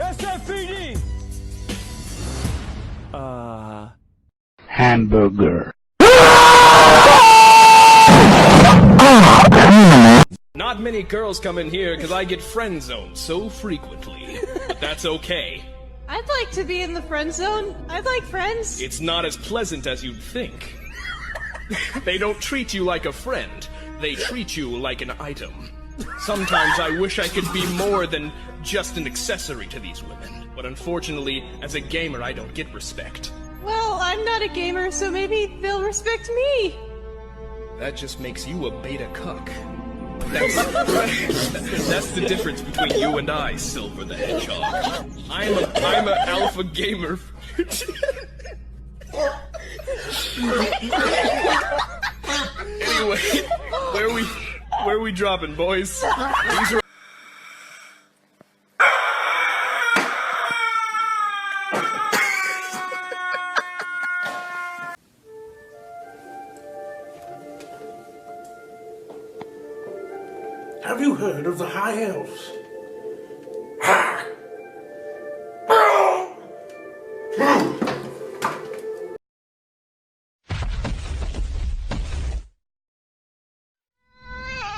SFPD! Hamburger. Not many girls come in here because I get friend zoned so frequently. But that's okay. I'd like to be in the friend zone. I'd like friends. It's not as pleasant as you'd think. They don't treat you like a friend. They treat you like an item. Sometimes I wish I could be more than just an accessory to these women. But unfortunately, as a gamer, I don't get respect. Well, I'm not a gamer, so maybe they'll respect me. That just makes you a beta cuck. That's the difference between you and I, Silver the Hedgehog. I'm a alpha gamer. Anyway, where are we dropping, boys? These are Have you heard of the High Elves? Ha!